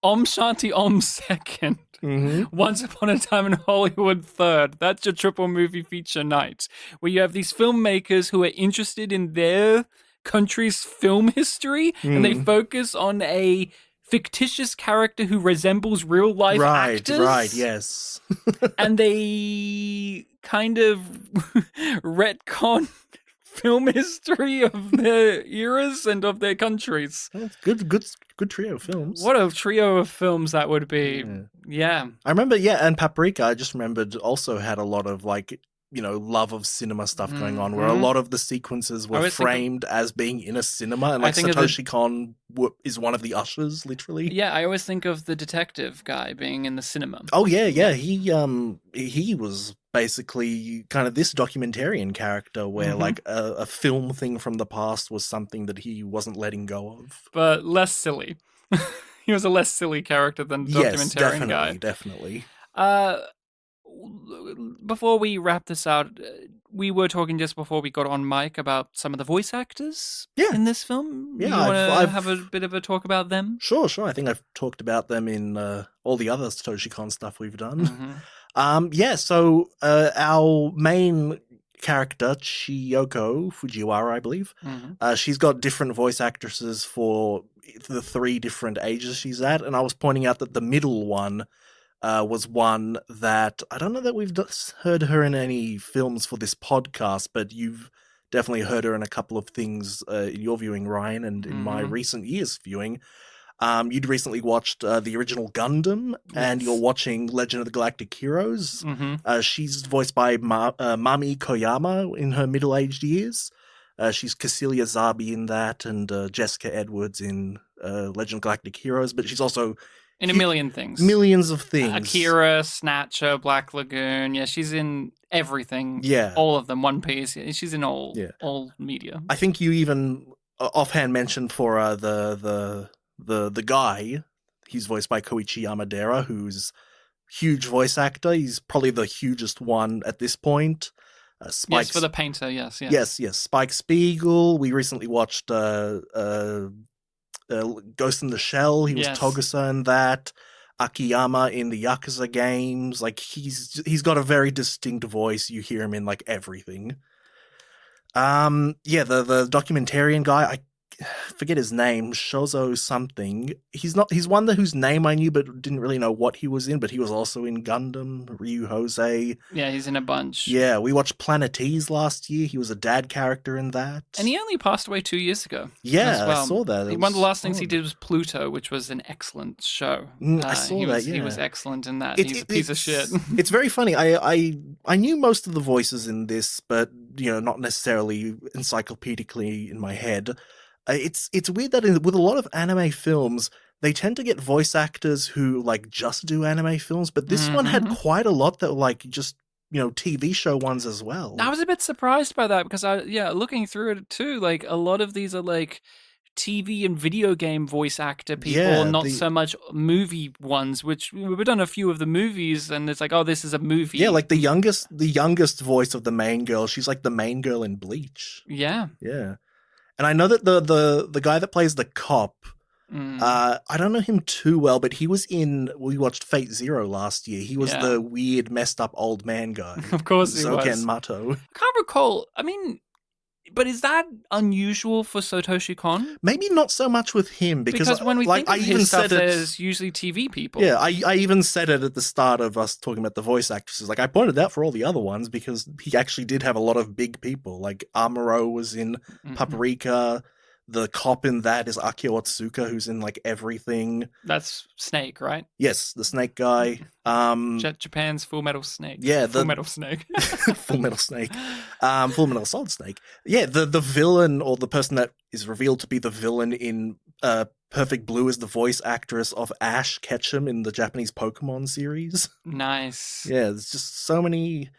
Om Shanti Om second. Mm-hmm. Once Upon a Time in Hollywood third. That's your triple movie feature night, where you have these filmmakers who are interested in their country's film history, and they Mm. focus on a fictitious character who resembles real life actors. Right, yes. And they kind of retcon film history of their eras and of their countries. That's good trio of films. What a trio of films that would be. Yeah. I remember, and Paprika, I just remembered, also had a lot of, like, love of cinema stuff going on, where a lot of the sequences were framed as being in a cinema, and like Satoshi Kon is one of the ushers, literally. Yeah, I always think of the detective guy being in the cinema. Oh yeah. He was basically kind of this documentarian character where like a film thing from the past was something that he wasn't letting go of. But less silly. He was a less silly character than documentarian guy. Yes, definitely. Before we wrap this out, we were talking just before we got on mic about some of the voice actors in this film. Yeah, you want to have a bit of a talk about them? Sure. I think I've talked about them in all the other Satoshi Kon stuff we've done. So our main character, Chiyoko Fujiwara, I believe, she's got different voice actresses for the 3 different ages she's at, and I was pointing out that the middle one was one that I don't know that we've heard her in any films for this podcast, but you've definitely heard her in a couple of things in your viewing, Ryan, and in my recent years viewing. You'd recently watched the original Gundam, and you're watching Legend of the Galactic Heroes. She's voiced by Mami Koyama in her middle-aged years. She's Cecilia Zabi in that, and Jessica Edwards in Legend of Galactic Heroes, but she's also in a million things. Millions of things. Akira, Snatcher, Black Lagoon. Yeah, she's in everything. Yeah. All of them. One Piece. She's in all media. I think you even offhand mentioned for the guy, he's voiced by Koichi Yamadera, who's huge voice actor. He's probably the hugest one at this point. Yes, for the painter, yes. Yes. Spike Spiegel. We recently watched Ghost in the Shell. He was Togusa in that. Akiyama in the Yakuza games. Like, he's got a very distinct voice. You hear him in like everything. The documentarian guy, I forget his name, Shozo something. He's one whose name I knew but didn't really know what he was in, but he was also in Gundam, Ryu Jose. Yeah, he's in a bunch. Yeah, we watched Planetes last year. He was a dad character in that. And he only passed away 2 years ago. Yeah, I saw that. One of the last things he did was Pluto, which was an excellent show. I saw that, He was excellent in that. He's a piece of shit. It's very funny. I knew most of the voices in this, but not necessarily encyclopedically in my head. It's weird that with a lot of anime films, they tend to get voice actors who like just do anime films, but this one had quite a lot that were like just TV show ones as well. I was a bit surprised by that because looking through it too, like a lot of these are like TV and video game voice actor people, not so much movie ones, which we've done a few of the movies and it's like, oh, this is a movie. Yeah, like the youngest voice of the main girl, she's like the main girl in Bleach. Yeah. Yeah. And I know that the guy that plays the cop, I don't know him too well, but we watched Fate Zero last year. He was the weird, messed up old man guy. Of course he was. Zoken Mato. I can't recall. I mean, but is that unusual for Satoshi Kon? Maybe not so much with him because when we think of his stuff, there's usually TV people. Yeah, I even said it at the start of us talking about the voice actresses. Like I pointed out for all the other ones because he actually did have a lot of big people. Like Amuro was in Paprika. The cop in that is Akio Otsuka, who's in like everything. That's Snake, right? Yes, the Snake guy. Japan's Full Metal Snake. Yeah, Full Metal Snake. Full Metal Snake. Full Metal Solid Snake. Yeah, the villain or the person that is revealed to be the villain in Perfect Blue is the voice actress of Ash Ketchum in the Japanese Pokemon series. Nice. Yeah, there's just so many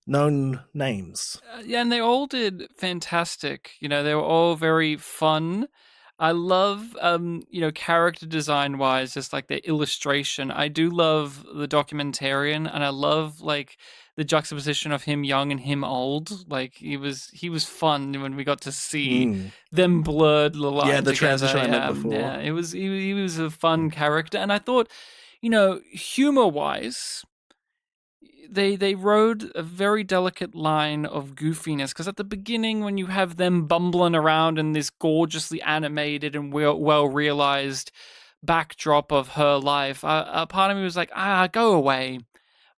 known names. And they all did fantastic. They were all very fun. I love, character design wise, just like the illustration. I do love the documentarian, and I love like the juxtaposition of him young and him old. Like he was fun when we got to see Mm. them blurred the Yeah, line the together. transition I meant Yeah, before. yeah. He was a fun Mm. character, and I thought, humor wise, they rode a very delicate line of goofiness, because at the beginning, when you have them bumbling around in this gorgeously animated and well realized backdrop of her life, a part of me was like, go away.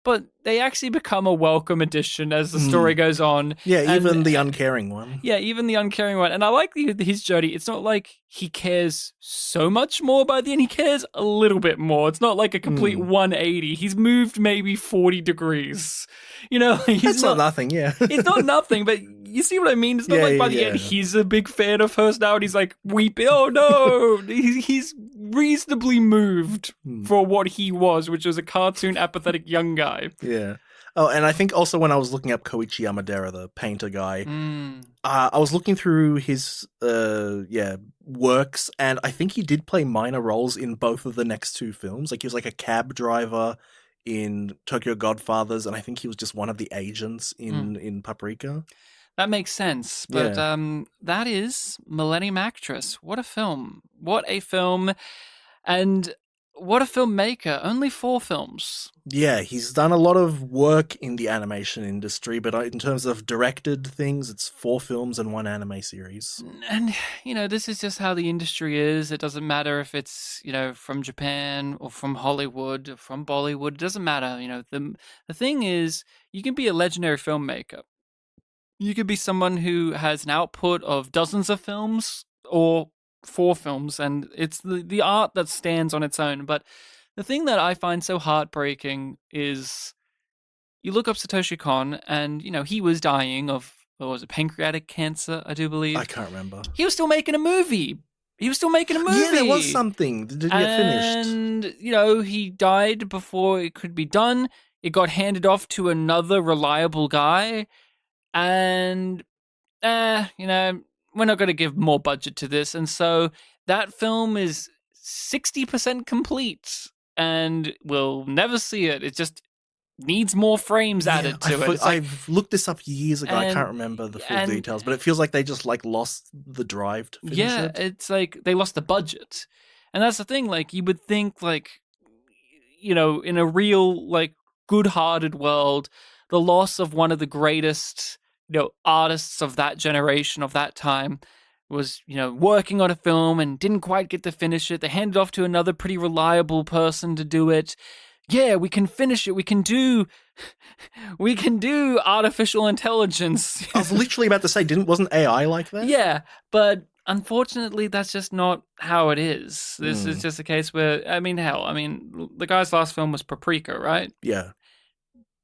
But they actually become a welcome addition as the story Mm. goes on, Yeah, and even the uncaring one. yeah, even the uncaring one. And I like his journey. It's not like he cares so much more by the end. He cares a little bit more. It's not like a complete Mm. 180. He's moved maybe 40 degrees. He's That's not not. nothing, yeah. It's not nothing, but you see what I mean? It's not Yeah, like yeah, by the end yeah. he's a big fan of hers now and he's like weeping. Oh no! He's reasonably moved Mm. for what he was, which was a cartoon, apathetic young guy. Yeah. Oh, and I think also when I was looking up Koichi Yamadera, the painter guy, I was looking through his works, and I think he did play minor roles in both of the next two films. Like he was like a cab driver in Tokyo Godfathers, and I think he was just one of the agents in Paprika. That makes sense, but Yeah. that is Millennium Actress. What a film! What a film! And what a filmmaker! Only 4 films. Yeah, he's done a lot of work in the animation industry, but in terms of directed things, it's 4 films and 1 anime series. And this is just how the industry is. It doesn't matter if it's from Japan or from Hollywood or from Bollywood. It doesn't matter. The thing is, you can be a legendary filmmaker. You could be someone who has an output of dozens of films or 4 films, and it's the art that stands on its own. But the thing that I find so heartbreaking is you look up Satoshi Kon, and he was dying of, what was it, pancreatic cancer, I do believe. I can't remember. He was still making a movie. Yeah, there was something. Did it get finished? And he died before it could be done. It got handed off to another reliable guy. And, we're not going to give more budget to this. And so that film is 60% complete, and we'll never see it. It just needs more frames added to it. I've looked this up years ago. I can't remember the full details, but it feels like they just lost the drive to finish it. Yeah, it's like they lost the budget. And that's the thing. Like, you would think, in a real, good-hearted world, the loss of one of the greatest artists of that generation, of that time, was, working on a film and didn't quite get to finish it. They handed off to another pretty reliable person to do it. Yeah, we can finish it. We can do artificial intelligence. I was literally about to say, wasn't AI like that? Yeah, but unfortunately, that's just not how it is. This is just a case where, the guy's last film was Paprika, right? Yeah.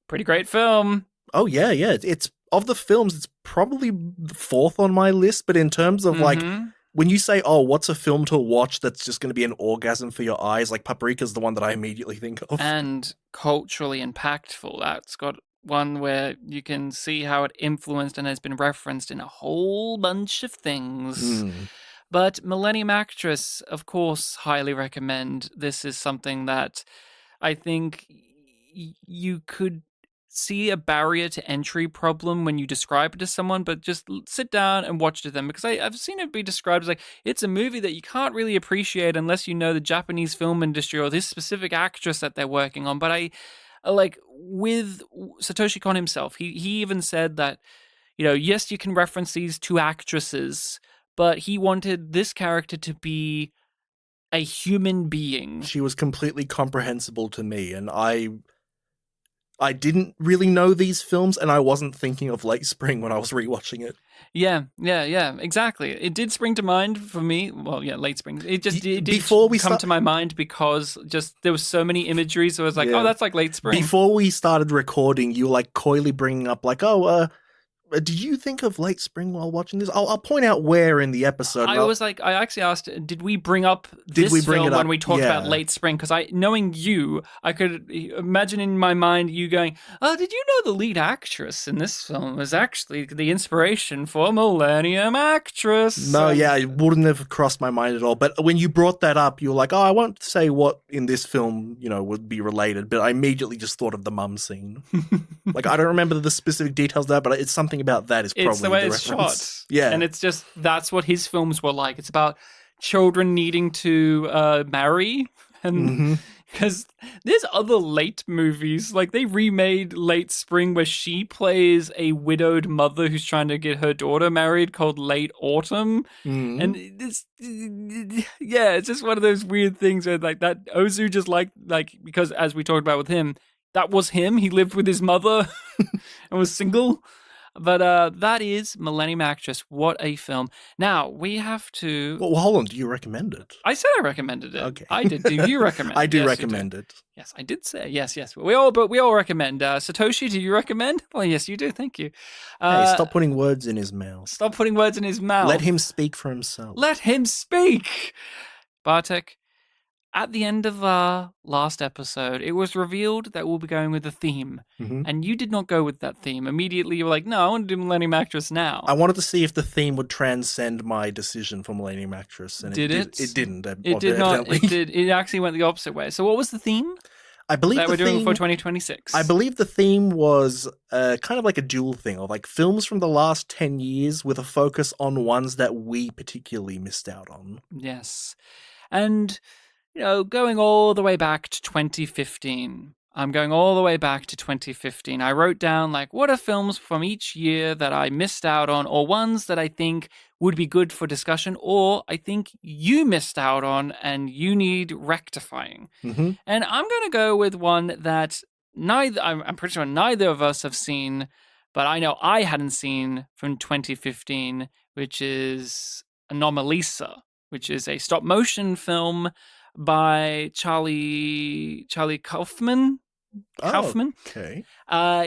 Pretty great film. Oh, yeah. It's of the films, it's probably 4th on my list, but in terms of when you say, oh, what's a film to watch that's just going to be an orgasm for your eyes, like Paprika's the one that I immediately think of. And culturally impactful. That's got one where you can see how it influenced and has been referenced in a whole bunch of things. But Millennium Actress, of course, highly recommend. This is something that I think you could see a barrier to entry problem when you describe it to someone, but just sit down and watch it to them, because I've seen it be described as like it's a movie that you can't really appreciate unless you know the Japanese film industry or this specific actress that they're working on. But I like, with Satoshi Kon himself, he even said that, yes, you can reference these 2 actresses, but he wanted this character to be a human being. She was completely comprehensible to me, and I didn't really know these films, and I wasn't thinking of Late Spring when I was rewatching it. Yeah, exactly. It did spring to mind for me. Well, yeah, Late Spring. It just did come to my mind because just there was so many imagery, so I was like, oh, that's like Late Spring. Before we started recording, you were like coyly bringing up like, Did you think of late spring while watching this? I'll point out where in the episode. I actually asked, did we bring up Did this we bring film it up? when we talked about Yeah. late spring? Because knowing you, I could imagine in my mind you going, "Oh, did you know the lead actress in this film was actually the inspiration for Millennium Actress?" No, yeah, it wouldn't have crossed my mind at all. But when you brought that up, you were like, "Oh, I won't say what in this film, would be related." But I immediately just thought of the mum scene. Like, I don't remember the specific details of that, but it's something about that is probably It's the way the it's reference. shot. Yeah. And it's just, that's what his films were like. It's about children needing to marry. And because there's other late movies, like they remade Late Spring where she plays a widowed mother who's trying to get her daughter married, called Late Autumn. And it's, yeah, it's just one of those weird things where like that Ozu just like, because as we talked about with him, that was him. He lived with his mother and was single. But that is Millennium Actress. What a film. Now, we have to... Well, hold on. Do you recommend it? I said I recommended it. Okay. I did. Do you recommend it? I do Yes, you recommend it. Yes, I did say. Yes. But we all recommend. Satoshi, do you recommend? Well, yes, you do. Thank you. Hey, stop putting words in his mouth. Stop putting words in his mouth. Let him speak for himself. Let him speak. Bartek, at the end of our last episode, it was revealed that we'll be going with a theme. And you did not go with that theme. Immediately, you were like, no, I want to do Millennium Actress now. I wanted to see if the theme would transcend my decision for Millennium Actress. And Did it? It didn't. It did not. It did. It actually went the opposite way. So what was the theme? I believe that we're doing for 2026. I believe the theme was kind of like a dual thing of like films from the last 10 years with a focus on ones that we particularly missed out on. Yes. And, going all the way back to 2015. I'm going all the way back to 2015. I wrote down, like, what are films from each year that I missed out on, or ones that I think would be good for discussion, or I think you missed out on and you need rectifying. And I'm going to go with one that I'm pretty sure neither of us have seen, but I know I hadn't seen from 2015, which is Anomalisa, which is a stop motion film by Charlie Kaufman. Oh, okay.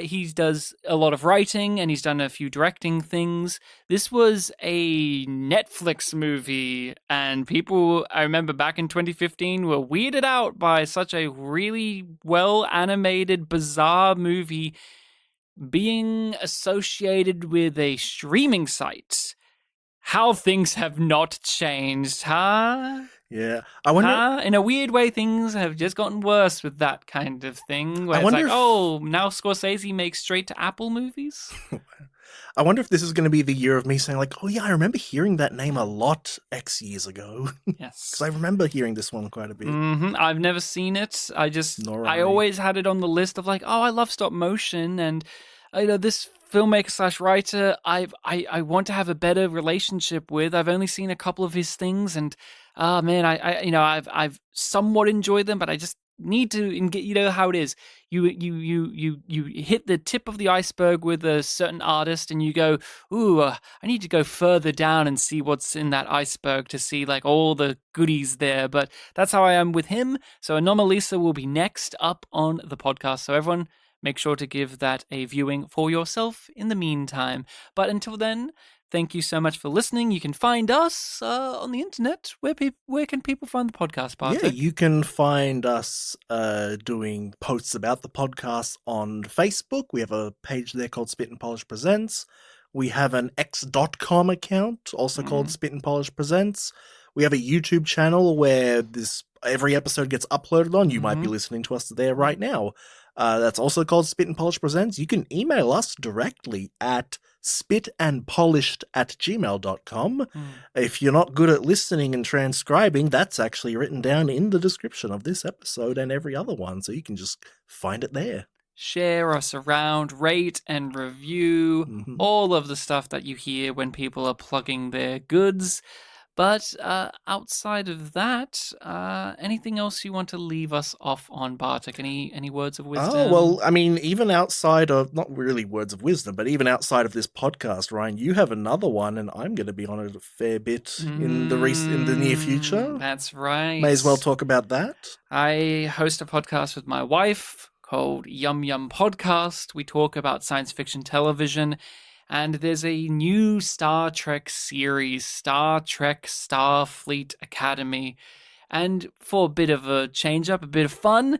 He does a lot of writing and he's done a few directing things. This was a Netflix movie, and people, I remember back in 2015, were weirded out by such a really well animated, bizarre movie being associated with a streaming site. How things have not changed, huh? Yeah. I wonder... in a weird way, things have just gotten worse with that kind of thing. Where I it's wonder like, if- now Scorsese makes straight-to-Apple movies? I wonder if this is going to be the year of me saying like, oh yeah, I remember hearing that name a lot X years ago. Yes. Because I remember hearing this one quite a bit. I've never seen it. Nor I always had it on the list of like, oh, I love stop motion, and this filmmaker / writer I want to have a better relationship with. I've only seen a couple of his things, and man, I've somewhat enjoyed them, but I just need to get, how it is. You hit the tip of the iceberg with a certain artist, and you go, ooh, I need to go further down and see what's in that iceberg to see like all the goodies there. But that's how I am with him. So Anomalisa will be next up on the podcast. So everyone, make sure to give that a viewing for yourself in the meantime. But until then, thank you so much for listening. You can find us on the internet. Where can people find the podcast, Bartek? Yeah, you can find us doing posts about the podcast on Facebook. We have a page there called Spit and Polish Presents. We have an x.com account, also called Spit and Polish Presents. We have a YouTube channel where every episode gets uploaded on. You might be listening to us there right now. That's also called Spit and Polish Presents. You can email us directly at spitandpolished@gmail.com. If you're not good at listening and transcribing, that's actually written down in the description of this episode and every other one, so you can just find it there. Share us around, rate and review, all of the stuff that you hear when people are plugging their goods. But outside of that, anything else you want to leave us off on, Bartek? Any words of wisdom? Oh, well, I mean, even outside of, not really words of wisdom, but even outside of this podcast, Ryan, you have another one, and I'm going to be on it a fair bit in the near future. That's right. May as well talk about that. I host a podcast with my wife called Yum Yum Podcast. We talk about science fiction television. and there's a new Star Trek series, Star Trek Starfleet Academy. And for a bit of a change up, a bit of fun,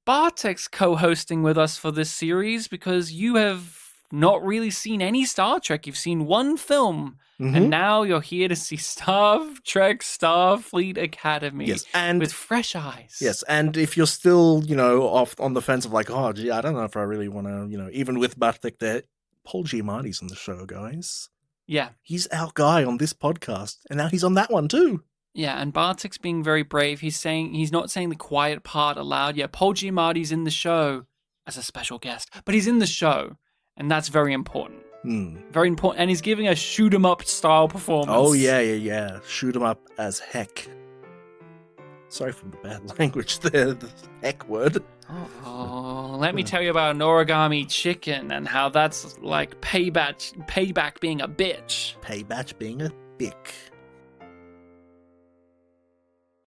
Bartek's co-hosting with us for this series because you have not really seen any Star Trek. You've seen one film, and now you're here to see Star Trek Starfleet Academy Yes, and with fresh eyes. yes, and if you're still, off on the fence of like, oh, gee, I don't know if I really want to, even with Bartek there, Paul Giamatti's on the show, guys. Yeah. He's our guy on this podcast, and now he's on that one too. Yeah, and Bartek's being very brave. He's not saying the quiet part aloud. Yeah, Paul Giamatti's in the show as a special guest, but he's in the show, and that's very important. Very important, and he's giving a shoot 'em up style performance. Oh yeah. Shoot 'em up as heck. Sorry for the bad language there, the heck word. Oh, let me tell you about an origami chicken and how that's like payback being a bitch. Payback being a dick.